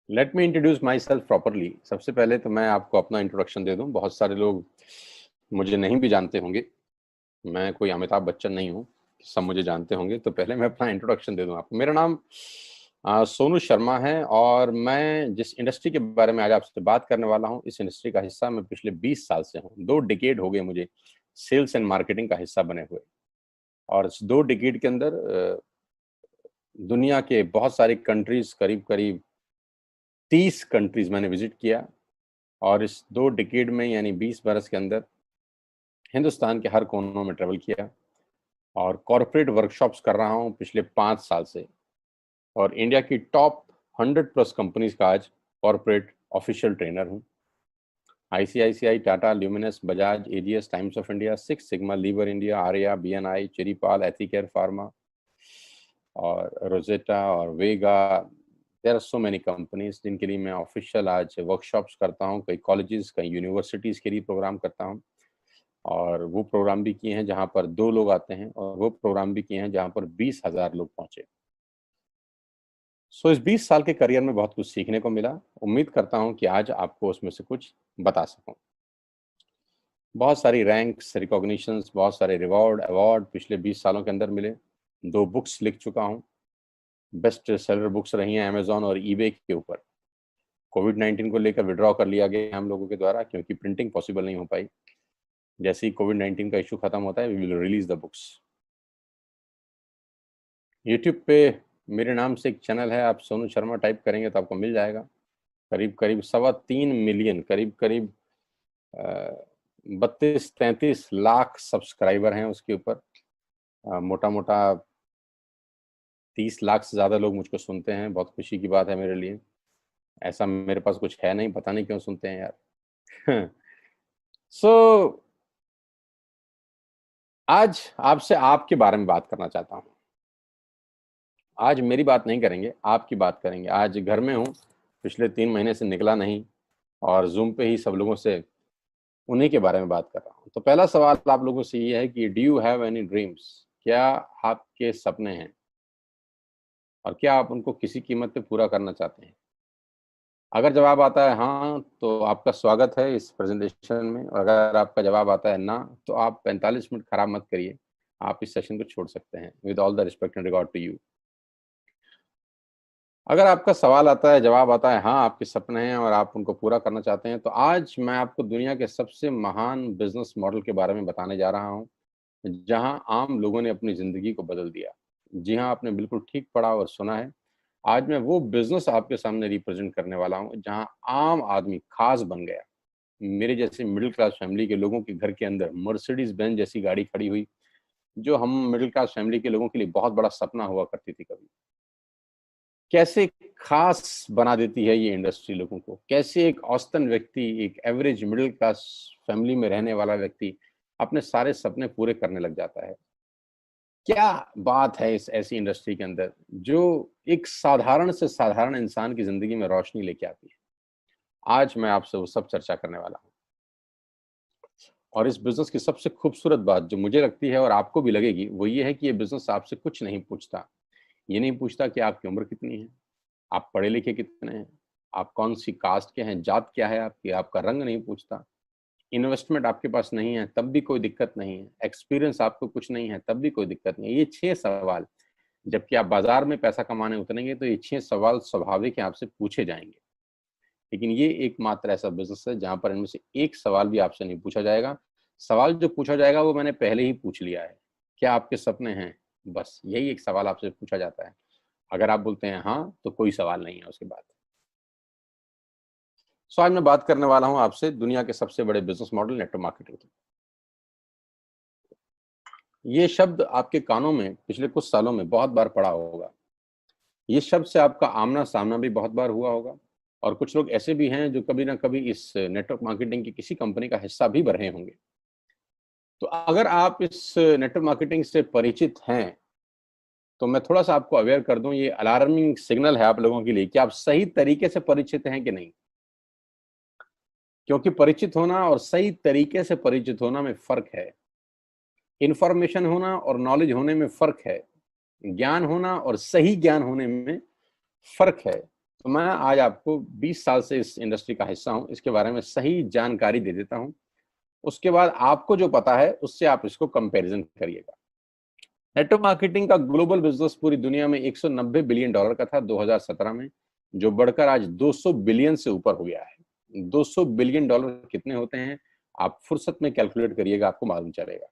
Let me introduce my self properly. सबसे पहले तो मैं आपको अपना इंट्रोडक्शन दे दूं। बहुत सारे लोग मुझे नहीं भी जानते होंगे। मैं कोई अमिताभ बच्चन नहीं हूं, सब मुझे जानते होंगे। तो पहले मैं अपना इंट्रोडक्शन दे दूं आपको। मेरा नाम सोनू शर्मा है और मैं जिस इंडस्ट्री के बारे में आज आपसे बात करने वाला हूं, इस इंडस्ट्री का हिस्सा मैं पिछले 20 साल से हूं। 2 डिकेड हो गए मुझे सेल्स एंड मार्केटिंग का हिस्सा बने हुए। और इस 2 डिकेड के अंदर दुनिया के बहुत सारी कंट्रीज, करीब करीब 30 कंट्रीज मैंने विजिट किया। और इस 2 डिकेड में यानी 20 बरस के अंदर हिंदुस्तान के हर कोनों में ट्रेवल किया और कॉरपोरेट वर्कशॉप्स कर रहा हूं पिछले 5 साल से। और इंडिया की टॉप 100 प्लस कंपनीज का आज कॉरपोरेट ऑफिशियल ट्रेनर हूं। ICICI, Tata, Luminous, Bajaj, AGS, Times of India, six sigma, Lever India, Arya, BNI, चेरीपाल, एथिकेयर फार्मा और रोजेटा और Vega. There are so many companies जिनके लिए मैं ऑफिशियल आज वर्कशॉप्स करता हूँ। कई कॉलेजेस, कई यूनिवर्सिटीज़ के लिए प्रोग्राम करता हूँ। और वो प्रोग्राम भी किए हैं जहाँ पर 2 लोग आते हैं, और वो प्रोग्राम भी किए हैं जहाँ पर 20,000 लोग पहुंचे। इस 20 साल के करियर में बहुत कुछ सीखने को मिला। उम्मीद करता हूँ कि आज आपको उसमें से कुछ बता सकूं। बहुत सारी रैंक्स, रिकॉग्निशंस, बहुत सारे रिवॉर्ड, अवार्ड पिछले 20 सालों के अंदर मिले। 2 बुक्स लिख चुका हूँ। बेस्ट सेलर बुक्स रही हैं अमेजॉन और ईबे के ऊपर। कोविड-19 को लेकर विड्रॉ कर लिया गया हम लोगों के द्वारा, क्योंकि प्रिंटिंग पॉसिबल नहीं हो पाई। जैसे ही कोविड-19 का इशू खत्म होता है, we will release the books. YouTube पे मेरे नाम से एक चैनल है, आप सोनू शर्मा टाइप करेंगे तो आपको मिल जाएगा। करीब करीब 3.25 मिलियन, करीब करीब 32-33 लाख सब्सक्राइबर हैं उसके ऊपर। मोटा मोटा 30 लाख से ज़्यादा लोग मुझको सुनते हैं। बहुत खुशी की बात है मेरे लिए। ऐसा मेरे पास कुछ है नहीं, पता नहीं क्यों सुनते हैं यार। सो आज आपसे आपके बारे में बात करना चाहता हूँ। आज मेरी बात नहीं करेंगे, आपकी बात करेंगे। आज घर में हूँ, पिछले 3 महीने से निकला नहीं और जूम पे ही सब लोगों से उन्हीं के बारे में बात कर रहा हूँ। तो पहला सवाल आप लोगों से ये है कि do you have any dreams? क्या आपके सपने हैं और क्या आप उनको किसी कीमत पे पूरा करना चाहते हैं? अगर जवाब आता है हाँ, तो आपका स्वागत है इस प्रेजेंटेशन में। और अगर आपका जवाब आता है ना, तो आप 45 मिनट खराब मत करिए, आप इस सेशन को छोड़ सकते हैं। With all the respect and regard to you. अगर आपका सवाल आता है, जवाब आता है हाँ, आपके सपने हैं और आप उनको पूरा करना चाहते हैं, तो आज मैं आपको दुनिया के सबसे महान बिजनेस मॉडल के बारे में बताने जा रहा हूँ, जहां आम लोगों ने अपनी जिंदगी को बदल दिया। जी हाँ, आपने बिल्कुल ठीक पढ़ा और सुना है। आज मैं वो बिजनेस आपके सामने रिप्रेजेंट करने वाला हूँ जहां आम आदमी खास बन गया। मेरे जैसे मिडिल क्लास फैमिली के लोगों के घर के अंदर मर्सिडीज बेंज जैसी गाड़ी खड़ी हुई, जो हम मिडिल क्लास फैमिली के लोगों के लिए बहुत बड़ा सपना हुआ करती थी कभी। कैसे खास बना देती है ये इंडस्ट्री लोगों को। कैसे एक औसतन व्यक्ति, एक एवरेज मिडिल क्लास फैमिली में रहने वाला व्यक्ति अपने सारे सपने पूरे करने लग जाता है। क्या बात है इस ऐसी इंडस्ट्री के अंदर जो एक साधारण से साधारण इंसान की जिंदगी में रोशनी लेके आती है। आज मैं आपसे वो सब चर्चा करने वाला हूँ। और इस बिजनेस की सबसे खूबसूरत बात जो मुझे लगती है और आपको भी लगेगी, वो ये है कि ये बिजनेस आपसे कुछ नहीं पूछता। ये नहीं पूछता कि आपकी उम्र कितनी है, आप पढ़े लिखे कितने हैं, आप कौन सी कास्ट के हैं, जात क्या है आपकी, आपका रंग नहीं पूछता। इन्वेस्टमेंट आपके पास नहीं है तब भी कोई दिक्कत नहीं है, एक्सपीरियंस आपको कुछ नहीं है तब भी कोई दिक्कत नहीं है। ये 6 सवाल, जबकि आप बाजार में पैसा कमाने उतरेंगे तो ये 6 सवाल स्वाभाविक है, आपसे पूछे जाएंगे। लेकिन ये एकमात्र ऐसा बिजनेस है जहां पर इनमें से एक सवाल भी आपसे नहीं पूछा जाएगा। सवाल जो पूछा जाएगा वो मैंने पहले ही पूछ लिया है। क्या आपके सपने हैं? बस यही एक सवाल आपसे पूछा जाता है। अगर आप बोलते हैं हाँ, तो कोई सवाल नहीं है उसके बाद। आज मैं बात करने वाला हूं आपसे दुनिया के सबसे बड़े बिजनेस मॉडल, नेटवर्क मार्केटिंग की। ये शब्द आपके कानों में पिछले कुछ सालों में बहुत बार पड़ा होगा। ये शब्द से आपका आमना सामना भी बहुत बार हुआ होगा। और कुछ लोग ऐसे भी हैं जो कभी ना कभी इस नेटवर्क मार्केटिंग की किसी कंपनी का हिस्सा भी रहे होंगे। तो अगर आप इस नेटवर्क मार्केटिंग से परिचित हैं, तो मैं थोड़ा सा आपको अवेयर कर दूं, ये अलार्मिंग सिग्नल है आप लोगों के लिए कि आप सही तरीके से परिचित हैं कि नहीं। क्योंकि परिचित होना और सही तरीके से परिचित होना में फर्क है। इंफॉर्मेशन होना और नॉलेज होने में फर्क है। ज्ञान होना और सही ज्ञान होने में फर्क है। तो मैं आज आपको 20 साल से इस इंडस्ट्री का हिस्सा हूं, इसके बारे में सही जानकारी दे देता हूं। उसके बाद आपको जो पता है उससे आप इसको कंपैरिजन करिएगा। नेटवर्क मार्केटिंग का ग्लोबल बिजनेस पूरी दुनिया में 190 बिलियन डॉलर का था 2017 में, जो बढ़कर आज 200 बिलियन से ऊपर हो गया है। 200 बिलियन डॉलर कितने होते हैं, आप फुर्सत में कैलकुलेट करिएगा, आपको मालूम चलेगा।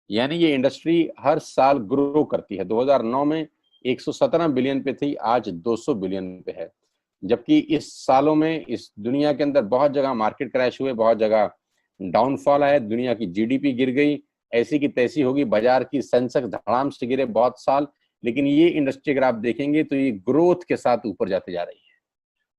यानी ये इंडस्ट्री हर साल ग्रो करती है। 2009 में 117 बिलियन पे थी, आज 200 बिलियन पे है। जबकि इस सालों में इस दुनिया के अंदर बहुत जगह मार्केट क्रैश हुए, बहुत जगह डाउनफॉल आया, दुनिया की जीडीपी गिर गई, ऐसी की तैसी होगी, बाजार की सेंसेक्स धड़ाम से गिरे बहुत साल। लेकिन ये इंडस्ट्री अगर आप देखेंगे तो ये ग्रोथ के साथ ऊपर जाते जा रही है।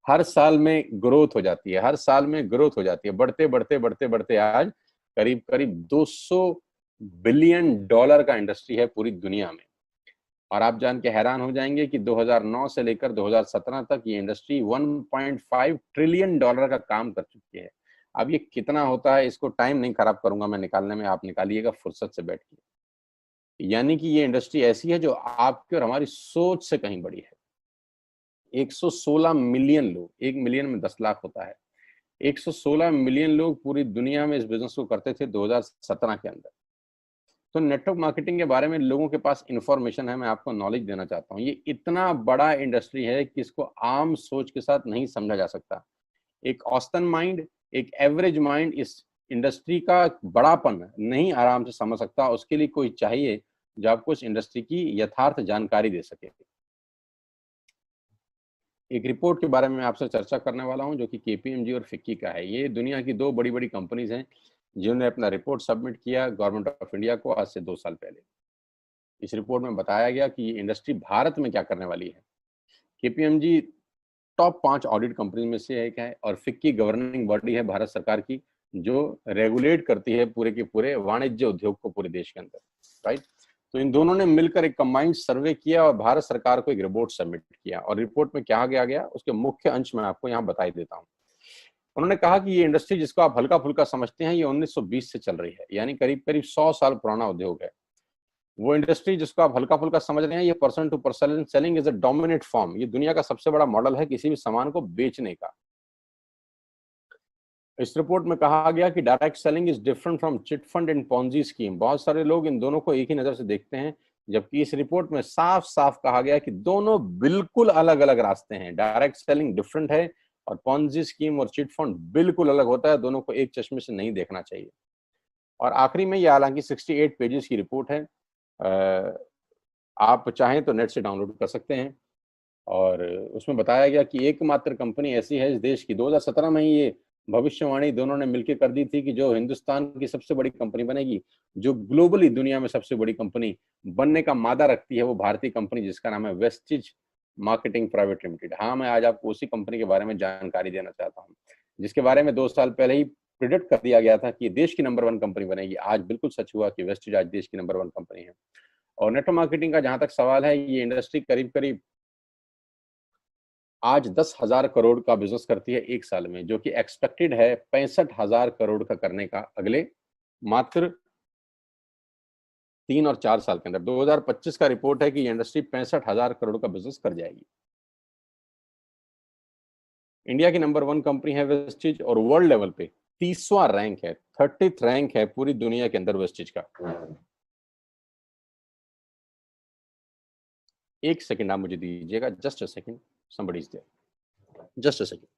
हर साल में ग्रोथ हो जाती है, हर साल में ग्रोथ हो जाती है, बढ़ते बढ़ते बढ़ते बढ़ते आज करीब करीब 200 बिलियन डॉलर का इंडस्ट्री है पूरी दुनिया में। और आप जान के हैरान हो जाएंगे कि 2009 से लेकर 2017 तक ये इंडस्ट्री 1.5 ट्रिलियन डॉलर का काम कर चुकी है। अब ये कितना होता है, इसको टाइम नहीं खराब करूंगा मैं निकालने में, आप निकालिएगा फुर्सत से बैठ के। यानी कि ये इंडस्ट्री ऐसी है जो आपकी और हमारी सोच से कहीं बड़ी है। 116 मिलियन लोग, 1 मिलियन में 10 लाख होता है, 116 मिलियन लोग पूरी दुनिया में इस बिजनेस को करते थे 2017 के अंदर। तो नेटवर्क मार्केटिंग के बारे में लोगों के पास इंफॉर्मेशन है, मैं आपको नॉलेज देना चाहता हूँ। ये इतना बड़ा इंडस्ट्री है कि इसको आम सोच के साथ नहीं समझा जा सकता। एक औसतन माइंड, एक एवरेज माइंड इस इंडस्ट्री का बड़ापन नहीं आराम से समझ सकता। उसके लिए कोई चाहिए जो आपको इस इंडस्ट्री की यथार्थ जानकारी दे सके। एक रिपोर्ट के बारे में मैं आपसे चर्चा करने वाला हूं जो कि केपीएमजी और फिक्की का है। ये दुनिया की दो बड़ी बड़ी कंपनीज हैं जिन्होंने अपना रिपोर्ट सबमिट किया गवर्नमेंट ऑफ इंडिया को आज से 2 साल पहले। इस रिपोर्ट में बताया गया कि ये इंडस्ट्री भारत में क्या करने वाली है। केपीएमजी टॉप 5 ऑडिट कंपनी में से एक है और फिक्की गवर्निंग बॉडी है भारत सरकार की, जो रेगुलेट करती है पूरे के पूरे वाणिज्य उद्योग को पूरे देश के अंदर, राइट। तो इन दोनों ने मिलकर एक कंबाइंड सर्वे किया और भारत सरकार को एक रिपोर्ट सबमिट किया। और रिपोर्ट में क्या गया उसके मुख्य अंश में आपको यहाँ बता देता हूँ। उन्होंने कहा कि ये इंडस्ट्री जिसको आप हल्का फुल्का समझते हैं, ये 1920 से चल रही है, यानी करीब करीब 100 साल पुराना उद्योग है। वो इंडस्ट्री जिसको आप हल्का फुल्का समझ रहे हैं, ये person to person selling is a dominate form. ये दुनिया का सबसे बड़ा मॉडल है किसी भी सामान को बेचने का। इस रिपोर्ट में कहा गया कि direct selling is different from chit fund and Ponzi scheme. बहुत सारे लोग इन दोनों को एक ही नजर से देखते हैं, जबकि इस रिपोर्ट में साफ साफ कहा गया कि दोनों बिल्कुल अलग अलग रास्ते हैं। डायरेक्ट सेलिंग डिफरेंट है और पॉन्जी स्कीम और चिट फंड बिल्कुल अलग होता है। दोनों को एक चश्मे से नहीं देखना चाहिए। और आखिरी में ये हालांकि 68 पेजेस की रिपोर्ट है, आप चाहें तो नेट से डाउनलोड कर सकते हैं। और उसमें बताया गया कि एकमात्र कंपनी ऐसी है इस देश की, 2017 में ही ये भविष्यवाणी दोनों ने मिलकर कर दी थी कि जो हिंदुस्तान की सबसे बड़ी कंपनी बनेगी, जो ग्लोबली दुनिया में सबसे बड़ी कंपनी बनने का मादा रखती है, वो भारतीय कंपनी जिसका नाम है वेस्टिज मार्केटिंग प्राइवेट लिमिटेड। हाँ, मैं आज आपको उसी कंपनी के बारे में जानकारी देना चाहता हूँ, जिसके बारे में 2 साल पहले ही प्रिडिक्ट कर दिया गया था कि देश की नंबर 1 कंपनी बनेगी। आज बिल्कुल सच हुआ कि वेस्टिज आज देश की नंबर 1 कंपनी है। और नेटवर्क मार्केटिंग का जहां तक सवाल है, ये इंडस्ट्री करीब करीब आज 10,000 करोड़ का बिजनेस करती है एक साल में, जो कि एक्सपेक्टेड है 65,000 करोड़ का करने का अगले मात्र 3 और 4 साल के अंदर। 2025 का रिपोर्ट है कि ये इंडस्ट्री 65,000 करोड़ का बिजनेस कर जाएगी। इंडिया की नंबर 1 कंपनी है वेस्टिज और वर्ल्ड लेवल पे 30वां रैंक है, 30th रैंक है पूरी दुनिया के अंदर वेस्टिज का। एक सेकंड आप मुझे दीजिएगा, just a second, somebody is there, just a second.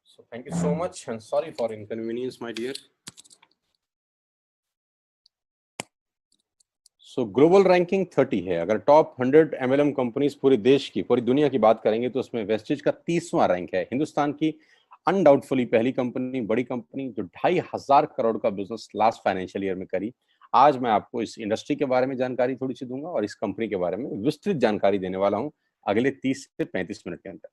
So thank you so much and sorry for inconvenience, my dear. So global ranking 30 है। अगर टॉप 100 एमएलएम कंपनीज पूरे देश की, पूरी दुनिया की बात करेंगे तो उसमें वेस्टेज का 30वां रैंक है। हिंदुस्तान की अनडाउटफुली पहली कंपनी, बड़ी कंपनी जो 2,500 करोड़ का बिजनेस लास्ट फाइनेंशियल ईयर में करी। आज मैं आपको इस इंडस्ट्री के बारे में जानकारी थोड़ी सी दूंगा और इस कंपनी के बारे में विस्तृत जानकारी देने वाला हूं अगले 30 से 35 मिनट के अंदर।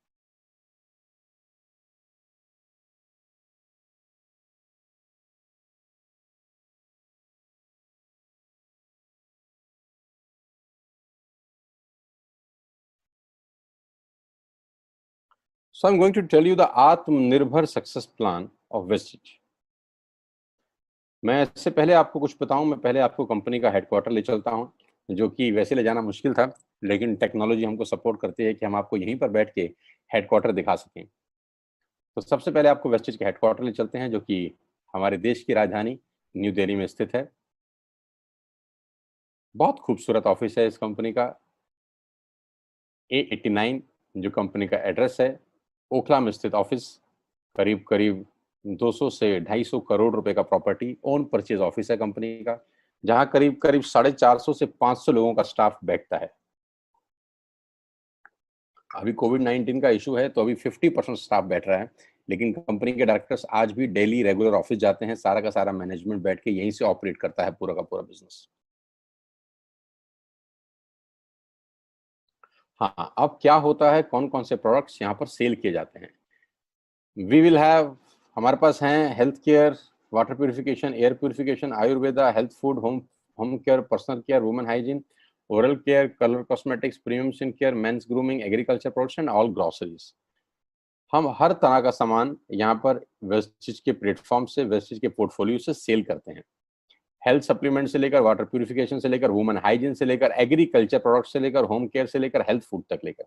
So I'm going to tell you the आत्मनिर्भर सक्सेस प्लान ऑफ वेस्टेज। मैं इससे पहले आपको कुछ बताऊं, मैं पहले आपको कंपनी का हेडक्वार्टर ले चलता हूं, जो कि वैसे ले जाना मुश्किल था, लेकिन टेक्नोलॉजी हमको सपोर्ट करती है कि हम आपको यहीं पर बैठ के हेडक्वार्टर दिखा सकें। तो सबसे पहले आपको वेस्टेज के हेडक्वार्टर ले चलते हैं, जो कि हमारे देश की राजधानी न्यू दिल्ली में स्थित है। बहुत खूबसूरत ऑफिस है इस कंपनी का। A89 जो कंपनी का एड्रेस है, ओखला में स्थित ऑफिस। करीब करीब 200 से 250 करोड़ रुपए का प्रॉपर्टी ओन परचेज ऑफिस है कंपनी का, जहां करीब करीब 450 से 500 लोगों का स्टाफ बैठता है। अभी कोविड-19 का इशू है तो अभी 50% स्टाफ बैठ रहा है, लेकिन कंपनी के डायरेक्टर्स आज भी डेली रेगुलर ऑफिस जाते हैं। सारा का सारा मैनेजमेंट बैठ के यहीं से ऑपरेट करता है पूरा का पूरा बिजनेस। हाँ, अब क्या होता है, कौन कौन से प्रोडक्ट्स यहाँ पर सेल किए जाते हैं। वी विल हैव, हमारे पास हैं health care, water purification, air purification, Ayurveda, health food, home home care, personal care, women hygiene, oral care, colour cosmetics, premium skin care, mains grooming, agriculture products and all groceries. हम हर तरह का सामान यहाँ पर wastage के platform से, wastage के portfolio से सेल करते हैं। हेल्थ सप्लीमेंट से लेकर, वाटर प्यूरिफिकेशन से लेकर, वुमेन हाइजीन से लेकर, एग्रीकल्चर प्रोडक्ट से लेकर, होम केयर से लेकर, हेल्थ फूड तक लेकर,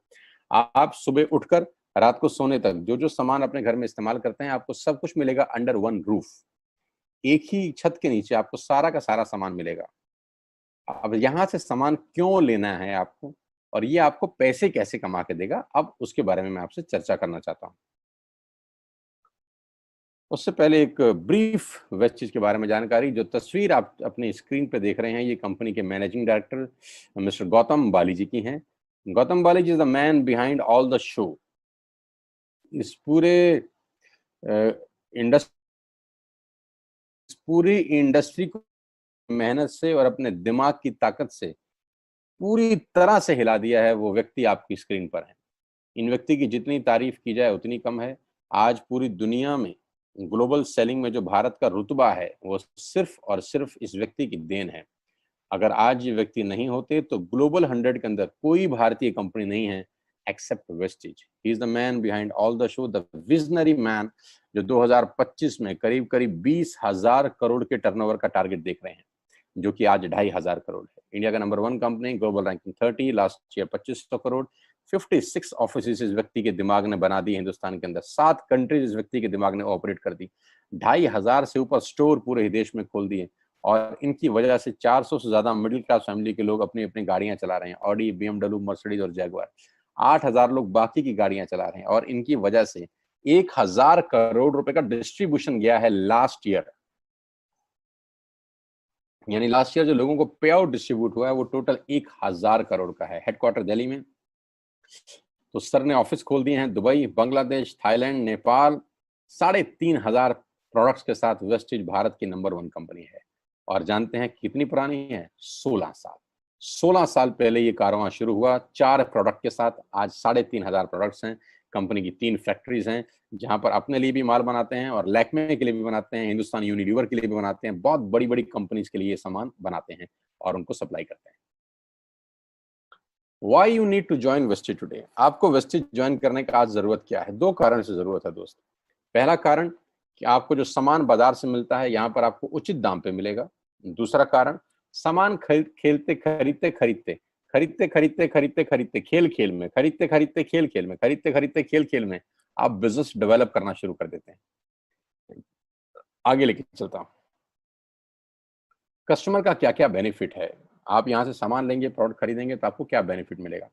आप सुबह उठकर रात को सोने तक जो जो सामान अपने घर में इस्तेमाल करते हैं, आपको सब कुछ मिलेगा अंडर वन रूफ। एक ही छत के नीचे आपको सारा का सारा सामान मिलेगा। अब यहाँ से सामान क्यों लेना है आपको, और ये आपको पैसे कैसे कमा के देगा, अब उसके बारे में मैं आपसे चर्चा करना चाहता हूँ। उससे पहले एक ब्रीफ वेस्टेज के बारे में जानकारी। जो तस्वीर आप अपनी स्क्रीन पे देख रहे हैं, ये कंपनी के managing director mister Gautam Bali ji की हैं। Gautam Bali ji is the man behind all the show. इस इंडस्ट्री पूरी इंडस्ट्री को मेहनत से और अपने दिमाग की ताकत से पूरी तरह से हिला दिया है, वो व्यक्ति आपकी स्क्रीन पर है। इन व्यक्ति की जितनी तारीफ की जाए उतनी कम है। आज पूरी दुनिया में ग्लोबल सेलिंग में जो भारत का रुतबा है, वो सिर्फ और सिर्फ इस व्यक्ति की देन है। अगर आज ये व्यक्ति नहीं होते तो ग्लोबल 100 के अंदर कोई भारतीय कंपनी नहीं है except Vestige. He is the man behind all the show, the visionary man, जो 2025 में करीब करीब 20,000 करोड़ के टर्नओवर का टारगेट देख रहे हैं, जो कि आज 2,500 करोड़ है। इंडिया का number 1 company, global ranking 30, last year 2500 crore. 56 office इस व्यक्ति के दिमाग ने बना दी हिंदुस्तान के अंदर। 7 कंट्रीज इस व्यक्ति के दिमाग ने ऑपरेट कर दी। 2,500 से ऊपर स्टोर पूरे ही देश में खोल दिए, और इनकी वजह से 400 से ज्यादा मिडिल क्लास फैमिली के लोग अपनी अपनी गाड़ियां चला रहे हैं, ऑडी, BMW, मर्सिडीज और जैगुआर। 8,000 लोग बाकी की गाड़ियां चला रहे हैं, और इनकी वजह से 1,000 करोड़ रुपए का डिस्ट्रीब्यूशन गया है लास्ट ईयर। यानी लास्ट ईयर जो लोगों को पे आउट डिस्ट्रीब्यूट हुआ है वो टोटल 1,000 करोड़ का है। हेडक्वार्टर दिल्ली में। तो सर ने ऑफिस खोल दिए हैं Dubai, Bangladesh, Thailand, Nepal. 3,500 products के साथ वेस्टेज भारत की नंबर 1 कंपनी है। और जानते हैं कितनी पुरानी है? 16 साल। 16 साल पहले ये कारवां शुरू हुआ 4 प्रोडक्ट के साथ। आज 3,500 प्रोडक्ट्स हैं। कंपनी की 3 फैक्ट्रीज हैं, जहां पर अपने लिए भी माल बनाते हैं और लैक्मे के लिए भी बनाते हैं, हिंदुस्तान यूनिलीवर के लिए भी बनाते हैं। बहुत बड़ी बड़ी कंपनीज के लिए ये सामान बनाते हैं और उनको सप्लाई करते हैं। Why you need to join Vestige today. आपको वेस्टेज ज्वाइन करने का आज जरूरत क्या है? 2 कारण से जरूरत है दोस्त। पहला कारण कि आपको जो सामान बाजार से मिलता है, यहाँ पर आपको उचित दाम पे मिलेगा। दूसरा कारण, सामान खरीदते खरीदते खरीदते खरीदते खरीदते खरीदते खरीदते खेल खेल में, खरीदते खरीदते खेल खेल में, खरीदते खरीदते खेल खेल में आप बिजनेस डेवलप करना शुरू कर देते हैं। आगे लेके चलता हूँ। कस्टमर का क्या क्या बेनिफिट है? आप यहाँ से सामान लेंगे, प्रोडक्ट खरीदेंगे तो आपको क्या बेनिफिट मिलेगा?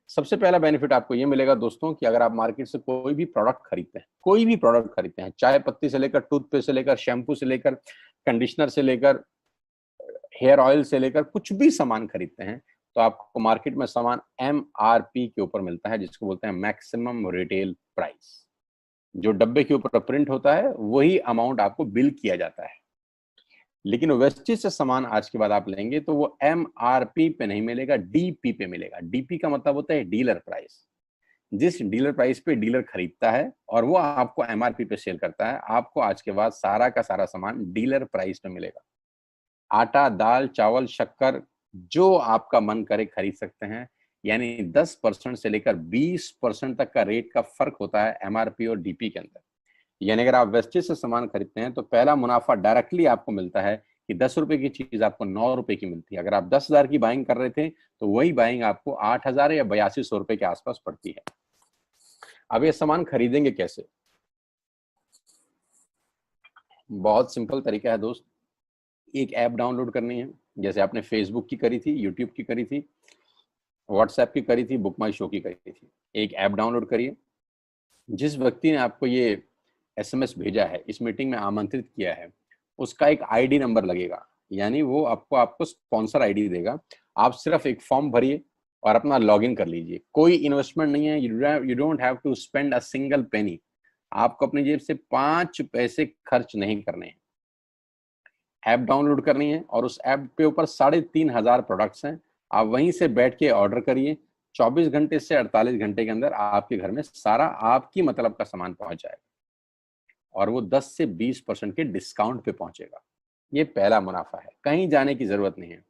सबसे पहला बेनिफिट आपको ये मिलेगा दोस्तों कि अगर आप मार्केट से कोई भी प्रोडक्ट खरीदते हैं, कोई भी प्रोडक्ट खरीदते हैं, चाय पत्ती से लेकर, टूथपेस्ट से लेकर, शैम्पू से लेकर, कंडीशनर से लेकर, हेयर ऑयल से लेकर कुछ भी सामान खरीदते हैं तो आपको मार्केट में सामान MRP के ऊपर मिलता है, जिसको बोलते हैं मैक्सिमम रिटेल प्राइस। जो डब्बे के ऊपर प्रिंट होता है वही अमाउंट आपको बिल किया जाता है। लेकिन वेस्टेज से सामान आज के बाद आप लेंगे तो वो MRP पे नहीं मिलेगा, DP पे मिलेगा। DP का मतलब होता है डीलर प्राइस। जिस डीलर प्राइस पे डीलर खरीदता है और वो आपको MRP पे सेल करता है, आपको आज के बाद सारा का सारा सामान डीलर प्राइस पे मिलेगा। आटा, दाल, चावल, शक्कर जो आपका मन करे खरीद सकते हैं। यानी 10% से लेकर 20% तक का रेट का फर्क होता है MRP और DP के अंदर। यानी अगर आप वेस्टेज से सामान खरीदते हैं तो पहला मुनाफा डायरेक्टली आपको मिलता है कि 10 रुपए की चीज आपको 9 रुपए की मिलती है। अगर आप 10,000 की बाइंग कर रहे थे तो वही बाइंग आपको 8,000 या 8200 रुपए के आसपास पड़ती है। अब ये सामान खरीदेंगे कैसे? बहुत सिंपल तरीका है दोस्त। एक ऐप डाउनलोड करनी है, जैसे आपने फेसबुक की करी थी, यूट्यूब की करी थी, व्हाट्सएप की करी थी, बुक माई शो की करी थी। एक ऐप डाउनलोड करिए। जिस व्यक्ति ने आपको ये SMS भेजा है, इस मीटिंग में आमंत्रित किया है, उसका एक ID नंबर लगेगा। यानी वो आपको स्पॉन्सर ID देगा। आप सिर्फ एक फॉर्म भरिए और अपना लॉगिन कर लीजिए। कोई इन्वेस्टमेंट नहीं है, you don't have to spend a single penny. आपको अपनी जेब से 5 पैसे खर्च नहीं करने हैं। ऐप डाउनलोड करनी है और उस ऐप के ऊपर 3,500 प्रोडक्ट्स हैं। आप वहीं से बैठ के ऑर्डर करिए। 24 घंटे से 48 घंटे के अंदर आपके घर में सारा आपकी मतलब का सामान पहुंच जाएगा और वो 10 से 20% के डिस्काउंट पे पहुंचेगा। ये पहला मुनाफा है, कहीं जाने की जरूरत नहीं है।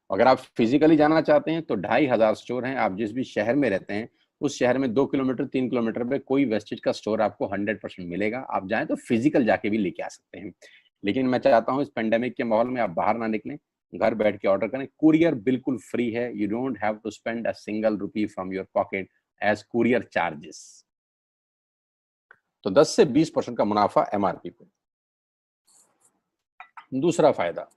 अगर आप फिजिकली जाना चाहते हैं तो 2,500 स्टोर हैं। आप जिस भी शहर में रहते हैं उस शहर में 2 किलोमीटर 3 किलोमीटर पे कोई वेस्टेज का स्टोर आपको 100% मिलेगा। आप जाएं तो फिजिकल जाके भी लेके आ सकते हैं। लेकिन मैं चाहता हूं इस पेंडेमिक के माहौल में आप बाहर ना निकलें, घर बैठ के ऑर्डर करें। कुरियर बिल्कुल फ्री है। You don't have to spend a single rupee from your pocket as courier charges. तो 10 से 20% का मुनाफा MRP पे। दूसरा फायदा,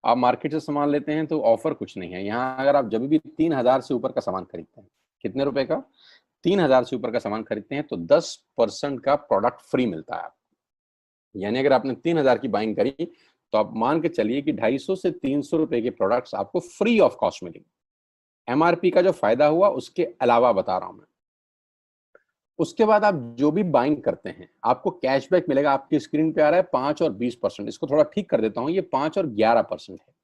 आप मार्केट से सामान लेते हैं तो ऑफर कुछ नहीं है यहाँ। अगर आप जब भी 3,000 से ऊपर का सामान खरीदते हैं, कितने रुपए का? 3,000 से ऊपर का सामान खरीदते हैं तो 10% का प्रोडक्ट फ्री मिलता है आपको। यानी अगर आपने 3,000 की बाइंग करी तो आप मान के चलिए कि 250 से 300 रुपए के प्रोडक्ट्स आपको फ्री ऑफ कॉस्ट मिलेंगे। MRP का जो फायदा हुआ उसके अलावा बता रहा हूं मैं। उसके बाद आप जो भी बाइंग करते हैं आपको कैशबैक मिलेगा। आपकी स्क्रीन पे आ रहा है 5 और 20%। इसको थोड़ा ठीक कर देता हूं, ये 5 और 11% है।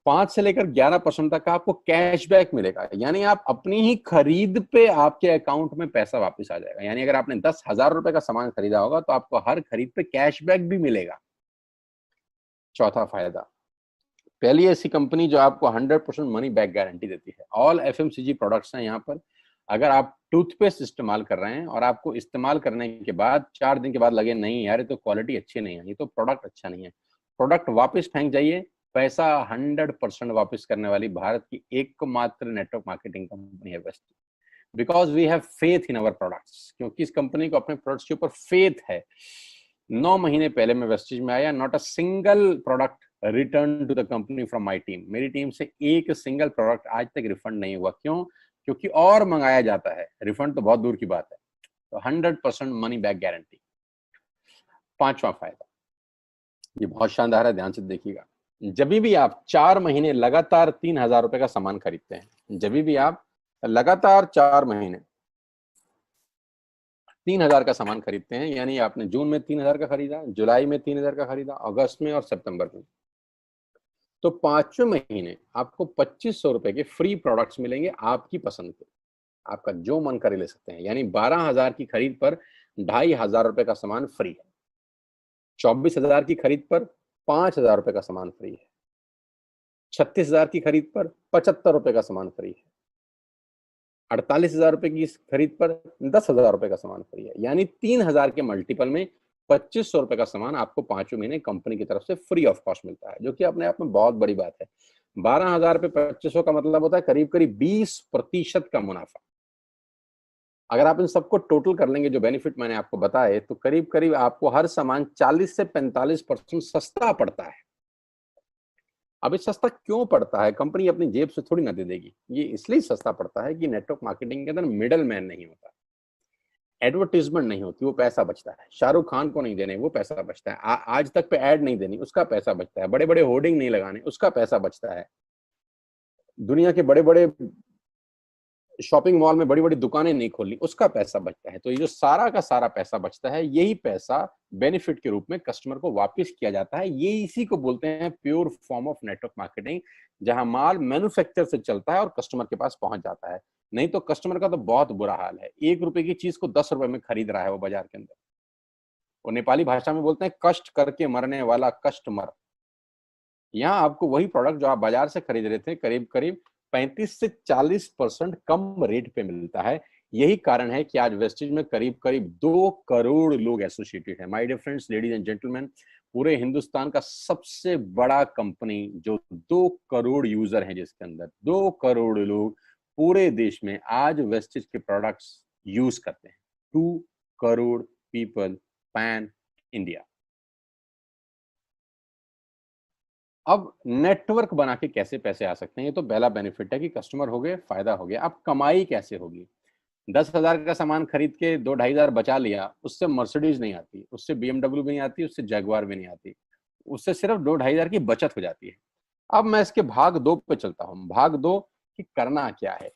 5 से लेकर 11% तक का आपको कैशबैक मिलेगा। यानी आप अपनी ही खरीद पे आपके अकाउंट में पैसा वापस आ जाएगा। यानी अगर आपने 10,000 रुपए का सामान खरीदा होगा तो आपको हर खरीद पे कैशबैक भी मिलेगा। चौथा फायदा, पहली ऐसी कंपनी जो आपको 100% मनी बैक गारंटी देती है। ऑल FMCG प्रोडक्ट्स हैं यहाँ पर। अगर आप टूथपेस्ट इस्तेमाल कर रहे हैं और आपको इस्तेमाल करने के बाद 4 दिन के बाद लगे नहीं यार ये तो क्वालिटी अच्छी नहीं है, ये तो प्रोडक्ट अच्छा नहीं है, प्रोडक्ट वापस फेंक जाइए। पैसा 100% वापस करने वाली भारत की एकमात्र नेटवर्क मार्केटिंग कंपनी है वेस्ट। Because we have faith in our products, क्योंकि इस कंपनी को अपने प्रोडक्ट्स के ऊपर फेथ है। 9 महीने पहले मैं वेस्टेज में आया, not a single product return to the company from my team. मेरी टीम से एक सिंगल प्रोडक्ट आज तक रिफंड नहीं हुआ। क्यों? क्योंकि और मंगाया जाता है, रिफंड तो बहुत दूर की बात है। तो 100% मनी बैक गारंटी। पांचवा फायदा, ये बहुत शानदार है, ध्यान से देखिएगा। जब भी आप 4 महीने लगातार 3,000 रुपए का सामान खरीदते हैं, जब भी आप लगातार 4 महीने 3,000 का सामान खरीदते हैं, यानी आपने जून में 3,000 का खरीदा, जुलाई में 3,000 का खरीदा, अगस्त में और सितंबर में, तो 5वें महीने आपको 2,500 रुपए के फ्री प्रोडक्ट्स मिलेंगे आपकी पसंद के। आपका जो मन करे ले सकते हैं। यानी 12,000 की खरीद पर 2,500 रुपए का सामान फ्री है। 24,000 की खरीद पर 5,000 रुपए का सामान फ्री है। 36,000 की खरीद पर 75 रुपए का सामान फ्री है। 48,000 रुपए की खरीद पर 10,000 रुपए का सामान फ्री है। यानी 3,000 के मल्टीपल में 2,500 रुपए का सामान आपको 5वें महीने कंपनी की तरफ से फ्री ऑफ कॉस्ट मिलता है, जो कि अपने आप में बहुत बड़ी बात है। 12,000 पे 2,500 का मतलब होता है करीब करीब 20% का मुनाफा। अगर आप इन सबको टोटल कर लेंगे जो बेनिफिट मैंने आपको बताए, तो करीब करीब आपको हर सामान 40 से 45% सस्ता पड़ता है। अब ये सस्ता क्यों पड़ता है? कंपनी अपनी जेब से थोड़ी ना दे देगी। ये इसलिए सस्ता पड़ता है कि नेटवर्क मार्केटिंग के अंदर मिडल मैन नहीं होता। एडवर्टीजमेंट नहीं होती, वो पैसा बचता है। शाहरुख खान को नहीं देने, वो पैसा बचता है। आज तक पे ऐड नहीं देनी, उसका पैसा बचता है। बड़े बड़े होर्डिंग नहीं लगाने, उसका पैसा बचता है। दुनिया के बड़े बड़े शॉपिंग मॉल में बड़ी बड़ी दुकानें नहीं खोलनी, उसका पैसा बचता है। तो ये जो सारा का सारा पैसा बचता है, यही पैसा बेनिफिट के रूप में कस्टमर को वापस किया जाता है। ये इसी को बोलते हैं pure form of network marketing, जहां माल मैन्युफैक्चर से चलता है और कस्टमर के पास पहुंच जाता है। नहीं तो कस्टमर का तो बहुत बुरा हाल है, 1 रुपए की चीज को 10 रुपए में खरीद रहा है वो बाजार के अंदर। और नेपाली भाषा में बोलते हैं कष्ट करके मरने वाला कस्टमर। यहाँ आपको वही प्रोडक्ट जो आप बाजार से खरीद रहे थे, करीब करीब 35 से 40% कम रेट पे मिलता है। यही कारण है कि आज वेस्टेज में करीब करीब 2 करोड़ लोग एसोसिएटेड है। My dear friends, ladies and gentleman, पूरे हिंदुस्तान का सबसे बड़ा कंपनी जो 2 करोड़ यूजर हैं, जिसके अंदर 2 करोड़ लोग पूरे देश में आज वेस्टेज के प्रोडक्ट्स यूज करते हैं। 2 करोड़ पीपल पैन इंडिया। अब नेटवर्क बना के कैसे पैसे आ सकते हैं, ये तो पहला बेनिफिट है कि कस्टमर हो गए, फायदा हो गया। अब कमाई कैसे होगी? 10,000 का सामान खरीद के 2-2,500 बचा लिया, उससे मर्सिडीज नहीं आती, उससे BMW भी नहीं आती, उससे जगुआर भी नहीं आती, उससे सिर्फ 2-2,500 की बचत हो जाती है। अब मैं इसके भाग 2 पे चलता हूँ। भाग 2 कि करना क्या है,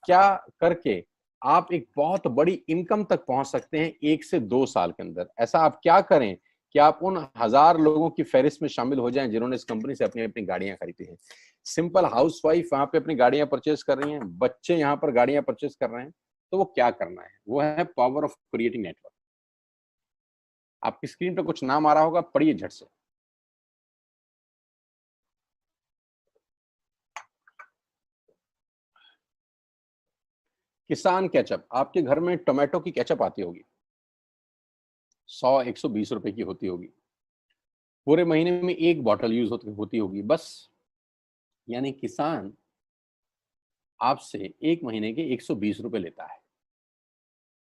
क्या करके आप एक बहुत बड़ी इनकम तक पहुंच सकते हैं 1 से 2 साल के अंदर। ऐसा आप क्या करें कि आप उन 1000 लोगों की फहरिस्त में शामिल हो जाएं जिन्होंने इस कंपनी से अपनी अपनी गाड़ियां खरीदी हैं। सिंपल हाउसवाइफ वहां पे अपनी गाड़ियां परचेज कर रही हैं, बच्चे यहाँ पर गाड़ियां परचेज कर रहे हैं। तो वो क्या करना है? वो है पावर ऑफ क्रिएटिंग नेटवर्क। आपकी स्क्रीन पे कुछ नाम आ रहा होगा, पढ़िए झट से। किसान केचप। आपके घर में टोमेटो की केचप आती होगी, 100-120 रुपए की होती होगी। पूरे महीने में 1 बॉटल यूज होती होगी बस। यानी किसान आपसे 1 महीने के 120 रुपए लेता है,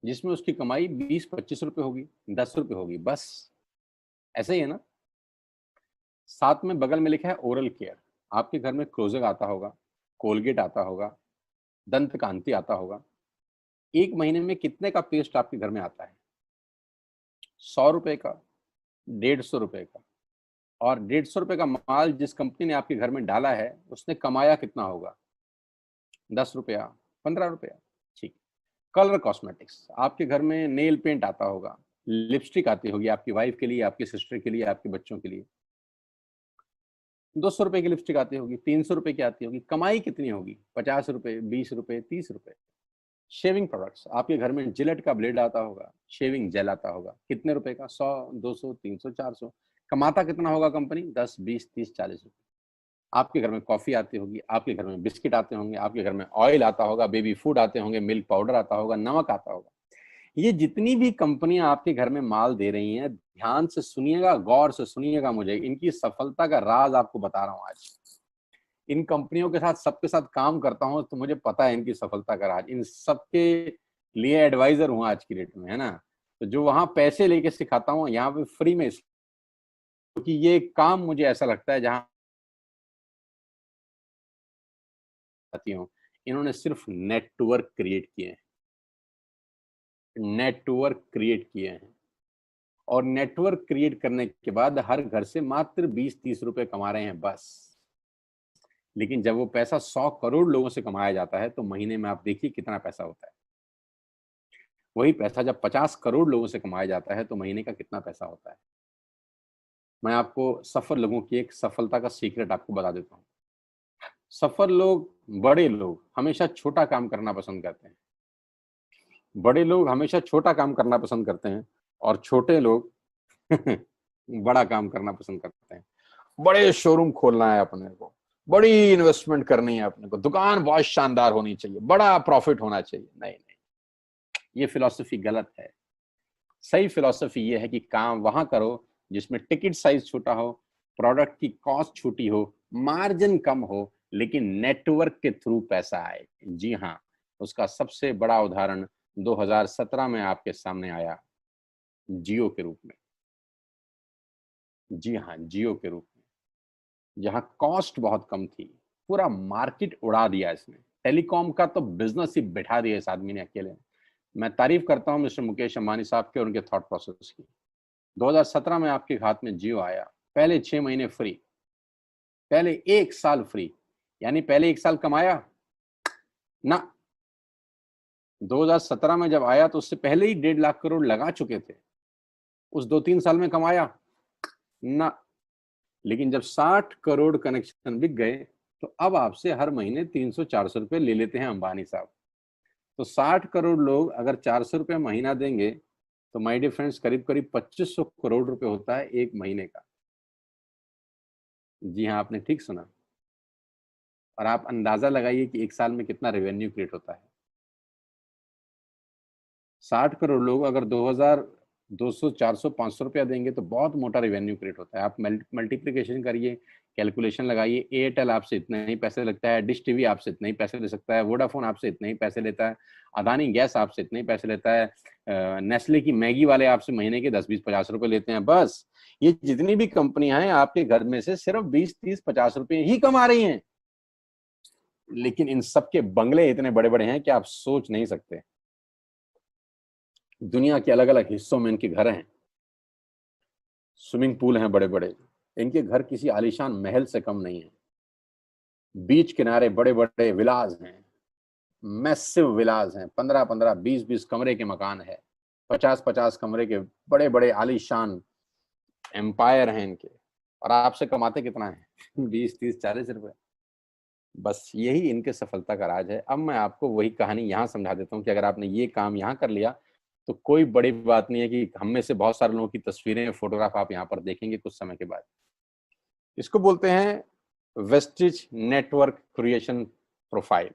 जिसमें उसकी कमाई 20-25 रुपए होगी, 10 रुपए होगी बस। ऐसे ही है ना? साथ में बगल में लिखा है ओरल केयर। आपके घर में क्लोजर आता होगा, कोलगेट आता होगा, दंत कांति आता होगा। 1 महीने में कितने का पेस्ट आपके घर में आता है? 100 रुपए का, 150 रुपए का। और 150 रुपए का माल जिस कंपनी ने आपके घर में डाला है, उसने कमाया कितना होगा? 10 रुपया, 15 रुपया। ठीक। Colour cosmetics. आपके घर में नेल पेंट आता होगा, लिपस्टिक आती होगी आपकी वाइफ के लिए, आपकी सिस्टर के लिए, आपके बच्चों के लिए। 200 रुपए की लिपस्टिक आती होगी, 300 रुपए की आती होगी। कमाई कितनी होगी? 50 रुपए, 20 रुपए, 30 रुपए। Shaving products. आपके घर में जिलेट का ब्लेड आता होगा, शेविंग जेल आता होगा, कितने रुपए का? 100, 200, 300, 400। कमाता कितना होगा कंपनी? 10, 20, 30, 40 रुपए। आपके घर में कॉफी आती होगी, आपके घर में बिस्किट आते होंगे, आपके घर में ऑयल आता होगा, बेबी फूड आते होंगे, मिल्क पाउडर आता होगा, नमक आता होगा। ये जितनी भी कंपनियां आपके घर में माल दे रही हैं, ध्यान से सुनिएगा, गौर से सुनिएगा, मुझे इनकी सफलता का राज आपको बता रहा हूं आज। इन कंपनियों के साथ, सबके साथ काम करता हूं, तो मुझे पता है इनकी सफलता का राज। इन सबके लिए एडवाइजर हूं आज की डेट में, है ना? तो जो वहां पैसे लेके सिखाता हूं, यहाँ पे फ्री में, क्योंकि ये काम मुझे ऐसा लगता है जहां आती हूँ, इन्होंने सिर्फ नेटवर्क क्रिएट किए हैं, नेटवर्क क्रिएट किए हैं। और नेटवर्क क्रिएट करने के बाद हर घर से मात्र 20-30 रुपए कमा रहे हैं बस। लेकिन जब वो पैसा 100 करोड़ लोगों से कमाया जाता है, तो महीने में आप देखिए कितना पैसा होता है। वही पैसा जब 50 करोड़ लोगों से कमाया जाता है, तो महीने का कितना पैसा होता है। मैं आपको सफल लोगों की एक सफलता का सीक्रेट आपको बता देता हूँ। सफल लोग, बड़े लोग हमेशा छोटा काम करना पसंद करते हैं। बड़े लोग हमेशा छोटा काम करना पसंद करते हैं, और छोटे लोग बड़ा काम करना पसंद करते हैं। बड़े शोरूम खोलना है अपने को, बड़ी इन्वेस्टमेंट करनी है अपने को, दुकान बहुत शानदार होनी चाहिए, बड़ा प्रॉफिट होना चाहिए। नहीं नहीं, ये फिलॉसफी गलत है। सही फिलॉसफी ये है कि काम वहां करो जिसमें टिकट साइज छोटा हो, प्रोडक्ट की कॉस्ट छोटी हो, मार्जिन कम हो, लेकिन नेटवर्क के थ्रू पैसा आए। जी हाँ, उसका सबसे बड़ा उदाहरण 2017 में आपके सामने आया, जियो के रूप में। जी हाँ, जियो के रूप में, जहां कॉस्ट बहुत कम थी, पूरा मार्केट उड़ा दिया इसने। टेलीकॉम का तो बिजनेस ही बिठा दिया इस आदमी ने अकेले। मैं तारीफ करता हूं मिस्टर मुकेश अंबानी साहब के और उनके थॉट प्रोसेस की। 2017 में आपके हाथ में जियो आया, पहले 6 महीने फ्री, पहले 1 साल फ्री, यानी पहले 1 साल कमाया ना। 2017 में जब आया तो उससे पहले ही 1.5 लाख करोड़ लगा चुके थे, उस 2-3 साल में कमाया ना। लेकिन जब 60 करोड़ कनेक्शन बिक गए तो अब आपसे हर महीने 300-400 रुपए ले लेते हैं अंबानी साहब। तो 60 करोड़ लोग अगर 400 रुपए महीना देंगे तो माय डियर फ्रेंड्स करीब करीब 2500 करोड़ रुपए होता है एक महीने का। जी हाँ, आपने ठीक सुना। और आप अंदाजा लगाइए कि एक साल में कितना रेवेन्यू क्रिएट होता है। 60 करोड़ लोग अगर 2000 200 400 500 रुपया देंगे तो बहुत मोटा रेवेन्यू क्रिएट होता है। आप मल्टीप्लिकेशन करिए, कैलकुलेशन लगाइए। एयरटेल आपसे इतने ही पैसे लगता है, डिश टीवी आपसे इतने ही पैसे ले सकता है, वोडाफोन आपसे इतने ही पैसे लेता है, अदानी गैस आपसे इतने ही पैसे लेता है, नेस्ले की मैगी वाले आपसे महीने के 10-20-50 रुपए लेते हैं। बस ये जितनी भी कंपनियां हैं आपके घर में से सिर्फ 20-30-50 रुपए ही कमा रही हैं। लेकिन इन सबके बंगले इतने बड़े बड़े हैं कि आप सोच नहीं सकते। दुनिया के अलग अलग हिस्सों में इनके घर हैं, स्विमिंग पूल हैं बड़े बड़े। इनके घर किसी आलीशान महल से कम नहीं है। बीच किनारे बड़े बड़े विलाज हैं, मैसिव विलाज हैं, 15-15 20-20 कमरे के मकान है, 50-50 कमरे के बड़े बड़े आलीशान एम्पायर हैं इनके। और आपसे कमाते कितना है 20-30-40 रुपए। बस यही इनके सफलता का राज है। अब मैं आपको वही कहानी यहाँ समझा देता हूँ कि अगर आपने ये काम यहाँ कर लिया तो कोई बड़ी बात नहीं है कि हम में से बहुत सारे लोगों की तस्वीरें, फोटोग्राफ आप यहाँ पर देखेंगे कुछ समय के बाद। इसको बोलते हैं वेस्टिज नेटवर्क क्रिएशन प्रोफाइल।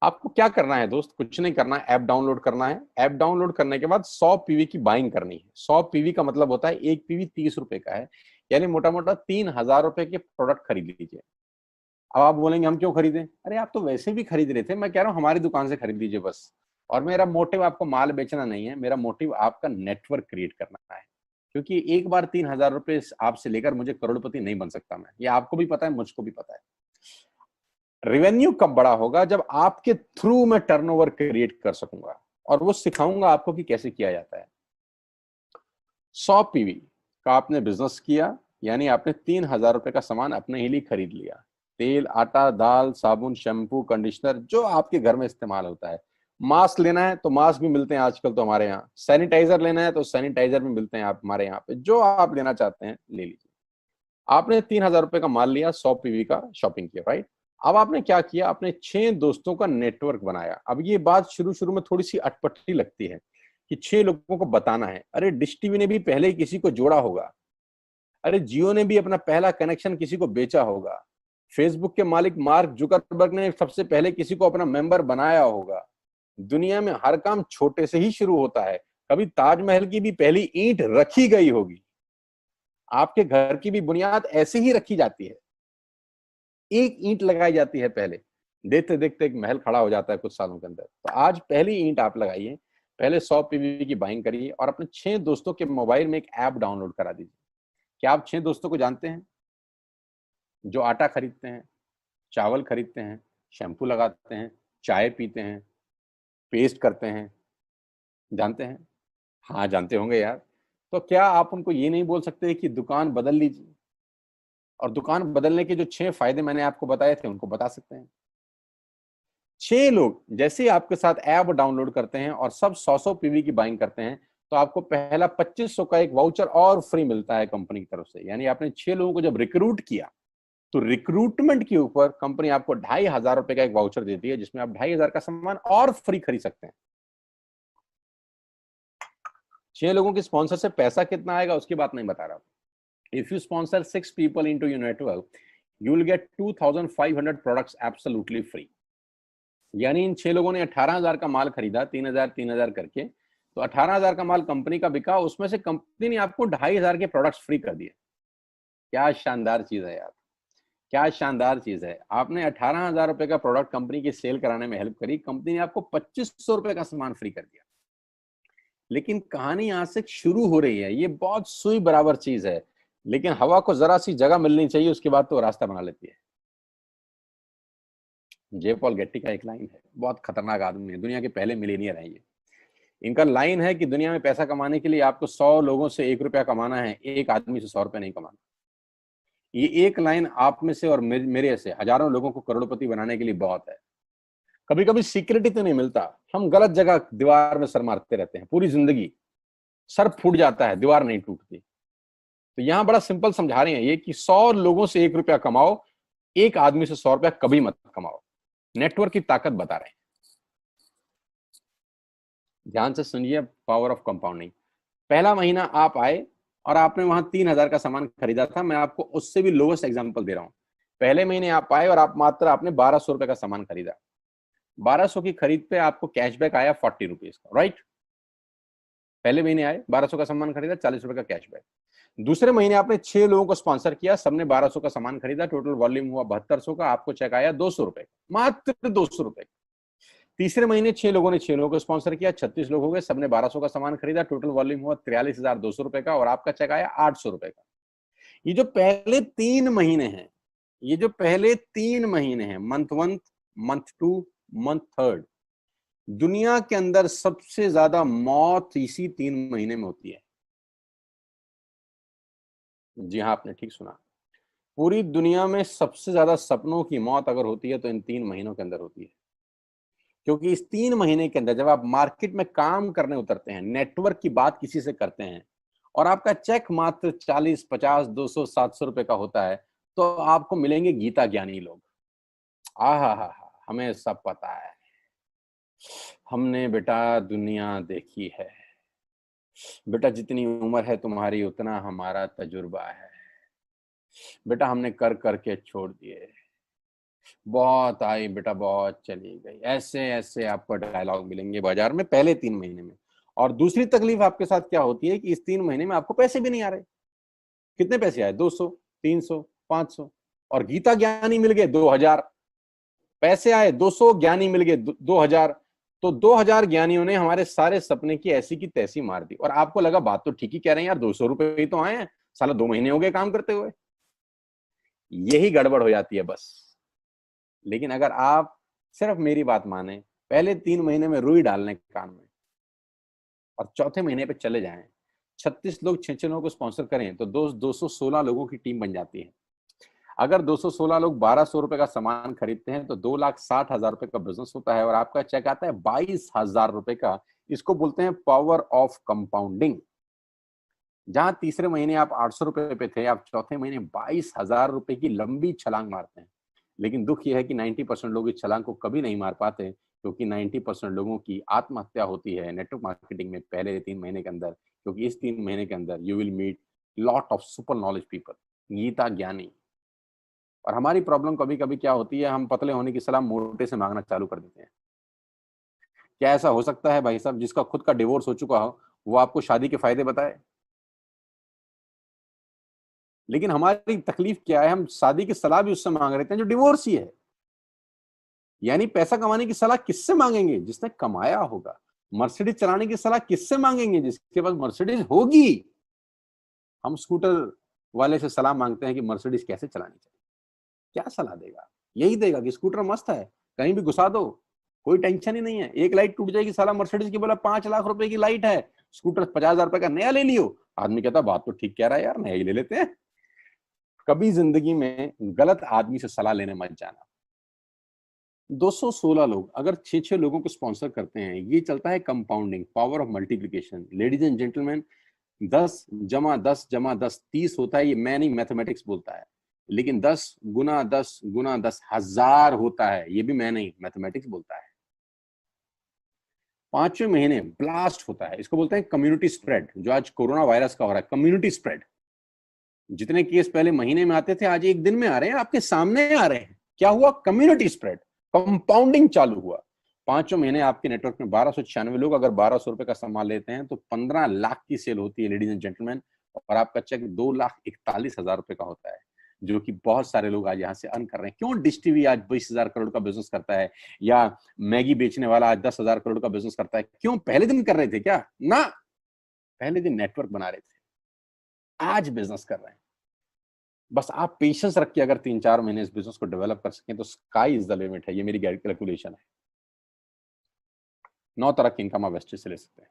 आपको क्या करना है दोस्त, कुछ नहीं करना है, ऐप डाउनलोड करना है। ऐप डाउनलोड करने के बाद 100 पीवी की बाइंग करनी है। 100 पीवी का मतलब होता है एक पीवी 30 रुपए का है, यानी मोटा मोटा 3000 रुपए के प्रोडक्ट खरीद लीजिए। अब आप बोलेंगे हम क्यों खरीदें? अरे आप तो वैसे भी खरीद रहे थे, मैं कह रहा हूँ हमारी दुकान से खरीद लीजिए बस। और मेरा मोटिव आपको माल बेचना नहीं है, मेरा मोटिव आपका नेटवर्क क्रिएट करना है। क्योंकि एक बार 3000 रुपए आपसे लेकर मुझे करोड़पति नहीं बन सकता मैं, ये आपको भी पता है, मुझको भी पता है। रेवेन्यू कब बड़ा होगा? जब आपके थ्रू मैं टर्नओवर क्रिएट कर सकूंगा और वो सिखाऊंगा आपको कि कैसे किया जाता है। 100 पीवी का आपने बिजनेस किया, यानी आपने 3000 रुपए का सामान अपने ही लिए खरीद लिया। तेल, आटा, दाल, साबुन, शैम्पू, कंडीशनर, जो आपके घर में इस्तेमाल होता है। मास्क लेना है तो मास्क भी मिलते हैं आजकल तो हमारे यहाँ। सैनिटाइजर लेना है तो सैनिटाइजर भी मिलते हैं आप हमारे यहाँ पे। जो आप लेना चाहते हैं ले लीजिए। आपने 3000 रुपए का माल लिया, 100 पीवी का शॉपिंग किया, राइट? अब आपने क्या किया? आपने 6 दोस्तों का नेटवर्क बनाया। अब ये बात शुरू शुरू में थोड़ी सी अटपटी लगती है कि 6 लोगों को बताना है। अरे डिश टीवी ने भी पहले ही किसी को जोड़ा होगा, अरे जियो ने भी अपना पहला कनेक्शन किसी को बेचा होगा, फेसबुक के मालिक मार्क जुकरबर्ग ने सबसे पहले किसी को अपना मेंबर बनाया होगा। दुनिया में हर काम छोटे से ही शुरू होता है। कभी ताजमहल की भी पहली ईंट रखी गई होगी। आपके घर की भी बुनियाद ऐसे ही रखी जाती है, एक ईंट लगाई जाती है पहले, देखते देखते एक महल खड़ा हो जाता है कुछ सालों के अंदर। तो आज पहली ईंट आप लगाइए, पहले 100 पीवी की बाइंग करिए और अपने 6 दोस्तों के मोबाइल में एक ऐप डाउनलोड करा दीजिए। क्या आप 6 दोस्तों को जानते हैं जो आटा खरीदते हैं, चावल खरीदते हैं, शैम्पू लगाते हैं, चाय पीते हैं, पेस्ट करते हैं? जानते हैं? हाँ जानते होंगे यार। तो क्या आप उनको ये नहीं बोल सकते कि दुकान बदल लीजिए? और दुकान बदलने के जो 6 फायदे मैंने आपको बताए थे उनको बता सकते हैं। 6 लोग जैसे ही आपके साथ ऐप डाउनलोड करते हैं और सब 100-100 पीवी की बाइंग करते हैं तो आपको पहला 2500 का एक वाउचर और फ्री मिलता है कंपनी की तरफ से। यानी आपने 6 लोगों को जब रिक्रूट किया तो रिक्रूटमेंट के ऊपर कंपनी आपको 2500 रुपए का एक वाउचर देती है जिसमें आप 2500 का सामान और फ्री खरीद सकते हैं। 6 लोगों के स्पॉन्सर से पैसा कितना आएगा उसकी बात नहीं बता रहा। If you sponsor 6 people into your network, you will get 2500 products absolutely free. यानी इन 6 लोगों ने 18000 का माल खरीदा, 3000 करके, तो 18000 का माल कंपनी का बिका, उसमें से कंपनी ने आपको 2500 के प्रोडक्ट्स फ्री कर दिए। क्या शानदार चीज है यार, क्या शानदार चीज है। आपने 18000 रुपए का प्रोडक्ट कंपनी की सेल कराने में हेल्प करी, कंपनी ने आपको 2500 रुपए का सामान फ्री कर दिया। लेकिन कहानी यहां से शुरू हो रही है, ये बहुत सुई बराबर चीज है, लेकिन हवा को जरा सी जगह मिलनी चाहिए, उसके बाद तो रास्ता बना लेती है। जे पॉल गेट्टी का एक लाइन है, बहुत खतरनाक आदमी है, दुनिया के पहले मिलीनियर है ये। इनका लाइन है कि दुनिया में पैसा कमाने के लिए आपको 100 लोगों से 1 रुपया कमाना है, एक आदमी से 100 रुपया नहीं कमाना। ये एक लाइन आप में से और मेरे से हजारों लोगों को करोड़पति बनाने के लिए बहुत है। कभी कभी सीक्रेट ही तो नहीं मिलता, हम गलत जगह दीवार में सर मारते रहते हैं पूरी जिंदगी, सर फूट जाता है, दीवार नहीं टूटती। तो यहां बड़ा सिंपल समझा रहे हैं ये कि 100 लोगों से 1 रुपया कमाओ, एक आदमी से 100 रुपया कभी मत कमाओ। नेटवर्क की ताकत बता रहे हैं। ध्यान से सुनिए, पावर ऑफ कंपाउंडिंग। पहला महीना आप आए और आपने वहां 3,000 का सामान खरीदा था, मैं आपको उससे भी लोवेस्ट एग्जांपल दे रहा हूं। पहले महीने आप आए और आपने 1200 रुपए का सामान खरीदा, 1200 की खरीद पे आपको कैशबैक आया 40 रुपीज का, राइट। पहले महीने आए, 1200 का सामान खरीदा, 40 रुपए का कैशबैक। दूसरे महीने आपने 6 लोगों को स्पॉन्सर किया, सबने 1200 का सामान खरीदा, टोटल वॉल्यूम हुआ 7200 का, आपको चेक आया 200 रुपए, मात्र 200 रुपए। तीसरे महीने 6 लोगों ने 6 लोगों को स्पॉन्सर किया, 36 लोग हो गए, सबने 1200 का सामान खरीदा, टोटल वॉल्यूम हुआ 43,200 रुपए का, और आपका चेक आया 800 रुपए का। ये जो पहले 3 महीने हैं, ये जो पहले 3 महीने हैं, मंथ 1, मंथ 2, मंथ 3, दुनिया के अंदर सबसे ज्यादा मौत इसी 3 महीने में होती है। जी हाँ, आपने ठीक सुना, पूरी दुनिया में सबसे ज्यादा सपनों की मौत अगर होती है तो इन 3 महीनों के अंदर होती है। क्योंकि इस 3 महीने के अंदर जब आप मार्केट में काम करने उतरते हैं, नेटवर्क की बात किसी से करते हैं, और आपका चेक मात्र 40, 50, 200, 700 रुपए का होता है, तो आपको मिलेंगे गीता ज्ञानी लोग। आहा, हमें सब पता है, हमने बेटा दुनिया देखी है, बेटा जितनी उम्र है तुम्हारी उतना हमारा तजुर्बा है, बेटा हमने कर करके छोड़ दिए, बहुत आई बेटा बहुत चली गई। ऐसे ऐसे आपको डायलॉग मिलेंगे बाजार में पहले 3 महीने में। और दूसरी तकलीफ आपके साथ क्या होती है कि इस 3 महीने में आपको पैसे भी नहीं आ रहे। कितने पैसे आए? 200, 300, 500, और गीता ज्ञानी मिल गए 2000। पैसे आए 200, ज्ञानी मिल गए 2000। तो 2000 ज्ञानियों ने हमारे सारे सपने की ऐसी की तैसी मार दी। और आपको लगा बात तो ठीक ही कह रहे हैं यार, 200 रुपए ही तो आए हैं, साला 2 महीने हो गए काम करते हुए। यही गड़बड़ हो जाती है बस। लेकिन अगर आप सिर्फ मेरी बात माने, पहले 3 महीने में रुई डालने कान में, और चौथे महीने पे चले जाएं, 36 लोग 6 लोगों को स्पॉन्सर करें तो 216 लोगों की टीम बन जाती है। अगर 216 लोग 1200 रुपए का सामान खरीदते हैं तो 2,60,000 रुपए का बिजनेस होता है, और आपका चेक आता है 22,000 रुपए का। इसको बोलते हैं पावर ऑफ कंपाउंडिंग। जहां तीसरे महीने आप 800 रुपए पे थे, आप चौथे महीने 22,000 रुपए की लंबी छलांग मारते हैं। लेकिन दुख यह है कि 90% लोग इस छलांग को कभी नहीं मार पाते, क्योंकि 90% लोगों की आत्महत्या होती है नेटवर्क मार्केटिंग में पहले 3 महीने के अंदर। क्योंकि इस 3 महीने के अंदर you will meet lot of super knowledge people, Gita ज्ञानी। और हमारी प्रॉब्लम कभी कभी क्या होती है, हम पतले होने की सलाह मोटे से मांगना चालू कर देते हैं। क्या ऐसा हो सकता है भाई साहब, जिसका खुद का डिवोर्स हो चुका हो वो आपको शादी के फायदे बताए? लेकिन हमारी तकलीफ क्या है, हम शादी की सलाह भी उससे मांग रहे हैं जो डिवोर्स ही है। यानी पैसा कमाने की सलाह किससे मांगेंगे? जिसने कमाया होगा। मर्सिडीज चलाने की सलाह किससे मांगेंगे? जिसके पास मर्सिडीज होगी। हम स्कूटर वाले से सलाह मांगते हैं कि मर्सिडीज कैसे चलानी चाहिए। क्या सलाह देगा? यही देगा कि स्कूटर मस्त है, कहीं भी घुसा दो, कोई टेंशन ही नहीं है। एक लाइट टूट जाएगी, साला मर्सिडीज की बोला 5 लाख रुपए की लाइट है, स्कूटर 50,000 रुपए का नया ले लियो। आदमी कहता बात तो ठीक कह रहा है यार, नया ही ले लेते हैं। कभी जिंदगी में गलत आदमी से सलाह लेने मत जाना। 216 लोग अगर 6 लोगों को स्पॉन्सर करते हैं, ये चलता है compounding, power of multiplication. Ladies and gentleman, 10 जमा 10 जमा 10 30 होता है। ये मैं नहीं, मैथमेटिक्स बोलता है। लेकिन 10 गुना 10 गुना 10 1000 होता है। ये भी मैं नहीं, मैथमेटिक्स बोलता है। 5वें महीने ब्लास्ट होता है, इसको बोलते हैं कम्युनिटी स्प्रेड। जो आज कोरोना वायरस का हो रहा है, कम्युनिटी स्प्रेड। जितने केस पहले महीने में आते थे, आज एक दिन में आ रहे हैं, आपके सामने आ रहे हैं। क्या हुआ? कम्युनिटी स्प्रेड, कंपाउंडिंग चालू हुआ। 5वें महीने आपके नेटवर्क में 1296 लोग अगर 1200 रुपए का सामान लेते हैं तो 15 लाख की सेल होती है लेडीज एंड जेंटलमैन। और आपका चेक 2,41,000 रुपए का होता है, जो कि बहुत सारे लोग आज यहाँ से अर्न कर रहे हैं। क्यों डिश टीवी आज 20,000 करोड़ का बिजनेस करता है, या मैगी बेचने वाला आज 10,000 करोड़ का बिजनेस करता है? क्यों? पहले दिन कर रहे थे क्या? ना, पहले दिन नेटवर्क बना रहे थे, आज बिजनेस कर रहे हैं। बस आप पेशेंस रख के अगर 3-4 महीने इस बिजनेस को डेवलप कर सकें तो स्काई इज द लिमिट है। ये मेरी कैलकुलेशन है। 9 तरह की इनकम आप वेस्टेज से ले सकते हैं।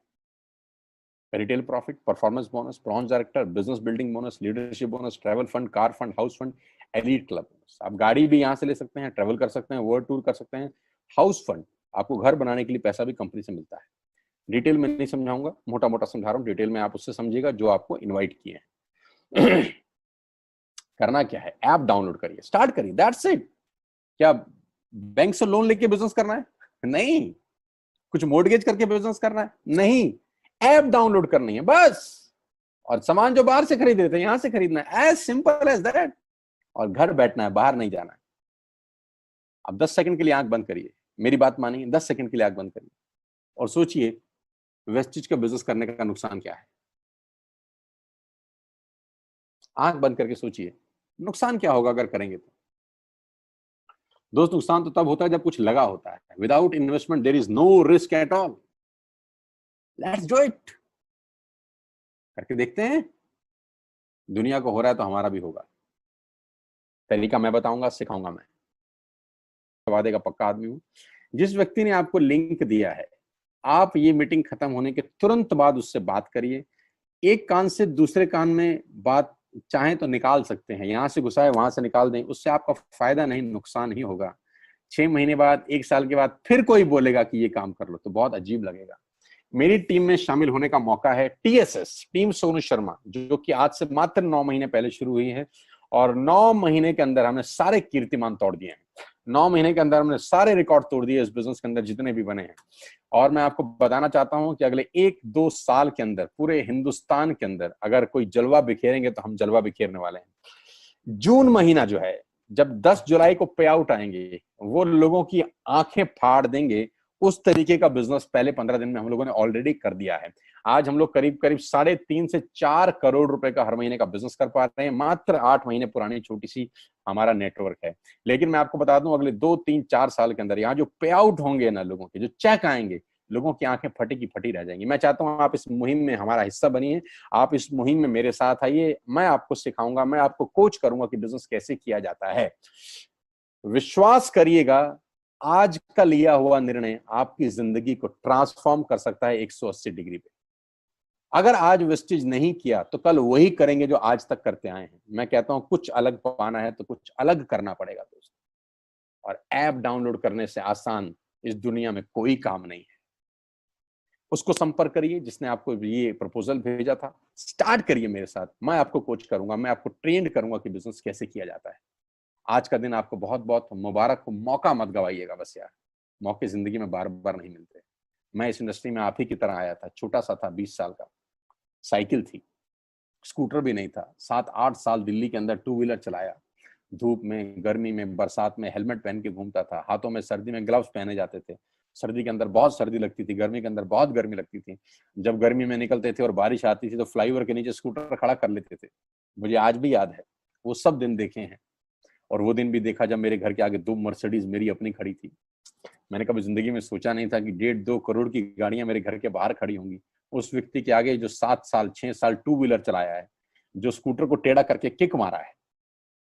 Retail profit, performance bonus, bronze director, business building bonus, leadership bonus, travel fund, car fund, house fund, elite club bonus. आप गाड़ी भी यहाँ से ले सकते हैं, ट्रैवल कर सकते हैं, वर्ल्ड टूर कर सकते हैं। हाउस फंड, आपको घर बनाने के लिए पैसा भी कंपनी से मिलता है। डिटेल में नहीं समझाऊंगा, मोटा मोटा समझा रहा हूँ, डिटेल में आप उससे समझिएगा जो आपको इन्वाइट किए हैं। करना क्या है, ऐप डाउनलोड करिए, स्टार्ट करिए, दैट्स इट। क्या बैंक से लोन लेके बिजनेस करना है? नहीं। कुछ मोर्टगेज करके बिजनेस करना है? नहीं। ऐप डाउनलोड करनी है बस, और सामान जो बाहर से खरीद रहे थे यहां से खरीदना है, एज सिंपल एज दैट। और घर बैठना है, बाहर नहीं जाना है। अब 10 सेकंड के लिए आंख बंद करिए, मेरी बात मानिए, 10 सेकंड के लिए आंख बंद करिए और सोचिए वेस्टेज का बिजनेस करने का नुकसान क्या है। आंख बंद करके सोचिए नुकसान क्या होगा अगर करेंगे तो। दोस्त, नुकसान तो तब होता है जब कुछ लगा होता है। Without investment there is no risk at all. Let's do it. करके देखते हैं, दुनिया को हो रहा है तो हमारा भी होगा। तरीका मैं बताऊंगा, सिखाऊंगा मैं, वादे का पक्का आदमी हूं। जिस व्यक्ति ने आपको लिंक दिया है, आप ये मीटिंग खत्म होने के तुरंत बाद उससे बात करिए। एक कान से दूसरे कान में बात चाहें तो निकाल सकते हैं, यहां से घुसाए वहां से निकाल दें, उससे आपका फायदा नहीं नुकसान ही होगा। 6 महीने बाद, 1 साल के बाद फिर कोई बोलेगा कि ये काम कर लो तो बहुत अजीब लगेगा। मेरी टीम में शामिल होने का मौका है टीएसएस, टीम सोनू शर्मा, जो कि आज से मात्र 9 महीने पहले शुरू हुई है, और 9 महीने के अंदर हमने सारे कीर्तिमान तोड़ दिए हैं। 9 महीने के अंदर हमने सारे रिकॉर्ड तोड़ दिए इस बिजनेस के अंदर जितने भी बने हैं। और मैं आपको बताना चाहता हूं कि अगले 1-2 साल के अंदर पूरे हिंदुस्तान के अंदर अगर कोई जलवा बिखेरेंगे तो हम जलवा बिखेरने वाले हैं। जून महीना जो है, जब 10 जुलाई को पे आउट आएंगे, वो लोगों की आंखें फाड़ देंगे। उस तरीके का बिजनेस पहले 15 दिन में हम लोगों ने ऑलरेडी कर दिया है। आज हम लोग करीब करीब 3.5 से 4 करोड़ रुपए का हर महीने का बिजनेस कर पा रहे हैं। मात्र 8 महीने पुरानी छोटी सी हमारा नेटवर्क है। लेकिन मैं आपको बता दूं, अगले 2-3-4 साल के अंदर यहाँ जो पे आउट होंगे ना, लोगों के जो चेक आएंगे, लोगों की आंखें फटी की फटी रह जाएंगी। मैं चाहता हूं आप इस मुहिम में हमारा हिस्सा बनिए, आप इस मुहिम में मेरे साथ आइए। मैं आपको सिखाऊंगा, मैं आपको कोच करूंगा कि बिजनेस कैसे किया जाता है। विश्वास करिएगा, आज का लिया हुआ निर्णय आपकी जिंदगी को ट्रांसफॉर्म कर सकता है 180 डिग्री पे। अगर आज वेस्टेज नहीं किया तो कल वही करेंगे जो आज तक करते आए हैं। मैं कहता हूं कुछ अलग पाना है तो कुछ अलग करना पड़ेगा दोस्त। और ऐप डाउनलोड करने से आसान इस दुनिया में कोई काम नहीं है। उसको संपर्क करिए जिसने आपको ये प्रपोजल भेजा था, स्टार्ट करिए मेरे साथ। मैं आपको कोच करूंगा, मैं आपको ट्रेन करूंगा कि बिजनेस कैसे किया जाता है। आज का दिन आपको बहुत बहुत मुबारक हो। मौका मत गवाइएगा बस यार, मौके जिंदगी में बार बार नहीं मिलते। मैं इस इंडस्ट्री में आप ही की तरह आया था, छोटा सा था, 20 साल का, साइकिल थी, स्कूटर भी नहीं था। 7-8 साल दिल्ली के अंदर टू व्हीलर चलाया, धूप में, गर्मी में, बरसात में हेलमेट पहन के घूमता था, हाथों में सर्दी में ग्लव्स पहने जाते थे। सर्दी के अंदर बहुत सर्दी लगती थी, गर्मी के अंदर बहुत गर्मी लगती थी। जब गर्मी में निकलते थे और बारिश आती थी तो फ्लाईओवर के नीचे स्कूटर खड़ा कर लेते थे। मुझे आज भी याद है, वो सब दिन देखे हैं। और वो दिन भी देखा जब मेरे घर के आगे 2 मर्सिडीज मेरी अपनी खड़ी थी। मैंने कभी जिंदगी में सोचा नहीं था कि 1.5-2 करोड़ की गाड़ियां मेरे घर के बाहर खड़ी होंगी। उस व्यक्ति के आगे जो 7 साल 6 साल टू व्हीलर चलाया है, जो स्कूटर को टेढ़ा करके किक मारा है,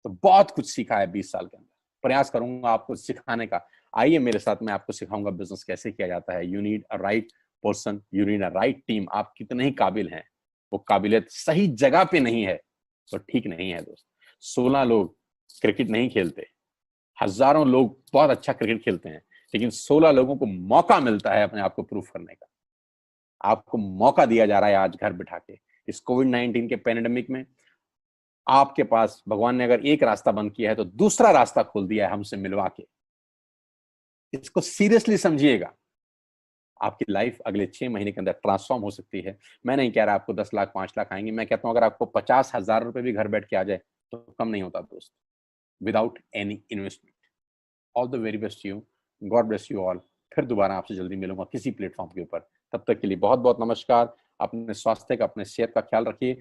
तो बहुत कुछ सीखा है 20 साल के अंदर। प्रयास करूंगा आपको सिखाने का। आइए मेरे साथ, मैं आपको सिखाऊंगा बिजनेस कैसे किया जाता है। You need a right person, you need a right team. आप कितने ही काबिल हैं, वो काबिलियत सही जगह पे नहीं है तो ठीक नहीं है दोस्त। 16 लोग क्रिकेट नहीं खेलते, हजारों लोग बहुत अच्छा क्रिकेट खेलते हैं, लेकिन 16 लोगों को मौका मिलता है अपने आप को प्रूफ करने का। आपको मौका दिया जा रहा है आज घर बिठा के। इस कोविड-19 के पैंडेमिक में आपके पास भगवान ने अगर एक रास्ता बंद किया है तो दूसरा रास्ता खोल दिया है हमसे मिलवा के। इसको सीरियसली समझिएगा। आपकी लाइफ अगले 6 महीने के अंदर ट्रांसफॉर्म हो सकती है। मैं नहीं कह रहा आपको 10 लाख 5 लाख आएंगे, मैं कहता हूं अगर आपको 50,000 रुपए भी घर बैठ के आ जाए तो कम नहीं होता दोस्त, without any investment. All the very best you, God bless you all. फिर दोबारा आपसे जल्दी मिलूंगा किसी प्लेटफॉर्म के ऊपर। तब तक के लिए बहुत बहुत नमस्कार। अपने स्वास्थ्य का, अपने सेहत का ख्याल रखिए।